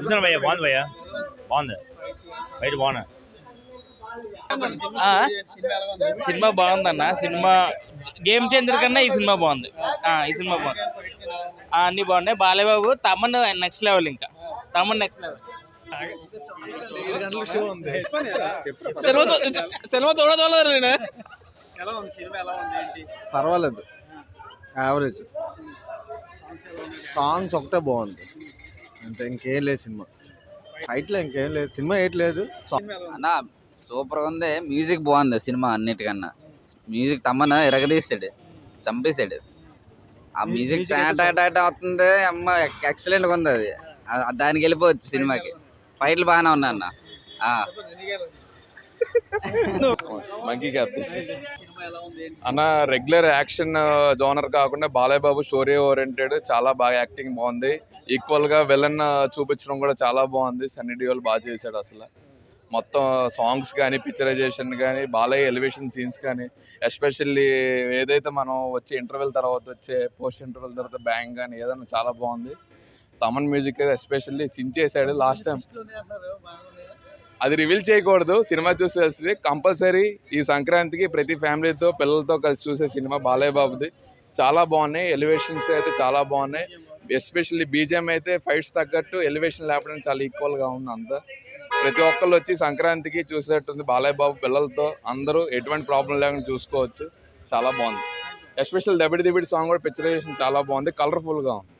చూసాను భయ్యా, బాగుంది భయ్యా, బాగుంది బయట బాగున్నా. సినిమా బాగుందన్న. సినిమా గేమ్ చేంజర్ కన్నా ఈ సినిమా బాగుంది. ఈ సినిమా బాగుంది, అన్ని బాగున్నాయి. Balayya Babu Thaman next level. ఇంకా తమన్ నెక్స్ట్ లెవెల్. సినిమా చూడలేదు నేను. పర్వాలేదు, యావరేజ్. సాంగ్స్ ఒకటే బాగుంది అంటే ఇంకేం లేదు. సినిమా ఫైట్లో ఇంకేం లేదు. సినిమా ఏట్ లేదు అన్న. సూపర్గా ఉంది. మ్యూజిక్ బాగుంది సినిమా అన్నిటికన్నా. మ్యూజిక్ తమ్మన ఎరగదీస్తాడు, చంపేశాడు. ఆ మ్యూజిక్ టాటా వస్తుంది అమ్మ, ఎక్సలెంట్గా ఉంది. అది దానికి వెళ్ళిపోవచ్చు సినిమాకి. ఫైట్లు బాగానే ఉన్నా అన్న. మంకీ క్యాప్ అన్న. రెగ్యులర్ యాక్షన్ జోనర్ కాకుండా బాలయ్య బాబు స్టోరీ ఓరియంటెడ్, చాలా బాగా యాక్టింగ్ బాగుంది. ఈక్వల్గా విలన్ చూపించడం కూడా చాలా బాగుంది. సన్నీ డియోల్ బాగా చేశాడు. అసలు మొత్తం సాంగ్స్ కానీ, పిక్చరైజేషన్ కానీ, బాలయ్య ఎలివేషన్ సీన్స్ కానీ, ఎస్పెషల్లీ ఏదైతే మనం వచ్చే ఇంటర్వెల్ తర్వాత వచ్చే పోస్ట్ ఇంటర్వెల్ తర్వాత బ్యాంగ్ కానీ ఏదైనా చాలా బాగుంది. తమన్ మ్యూజిక్ అయితే ఎస్పెషల్లీ చించేశాడు లాస్ట్ టైం. అది రివీల్ చేయకూడదు, సినిమా చూసి తెలుస్తుంది. కంపల్సరీ ఈ సంక్రాంతికి ప్రతి ఫ్యామిలీతో పిల్లలతో కలిసి చూసే సినిమా బాలయ్య బాబుది. చాలా బాగున్నాయి. ఎలివేషన్స్ అయితే చాలా బాగున్నాయి. ఎస్పెషల్లీ బీజిఎం అయితే ఫైట్స్ తగ్గట్టు ఎలివేషన్ లేపడానికి చాలా ఈక్వల్గా ఉంది. అంతా ప్రతి ఒక్కళ్ళు వచ్చి సంక్రాంతికి చూసేటట్టుంది. బాలయ్య బాబు పిల్లలతో అందరూ ఎటువంటి ప్రాబ్లం లేకుండా చూసుకోవచ్చు. చాలా బాగుంది. ఎస్పెషల్ దబిడి దిబిడి సాంగ్ కూడా పిక్చరైజేషన్ చాలా బాగుంది, కలర్ఫుల్గా ఉంది.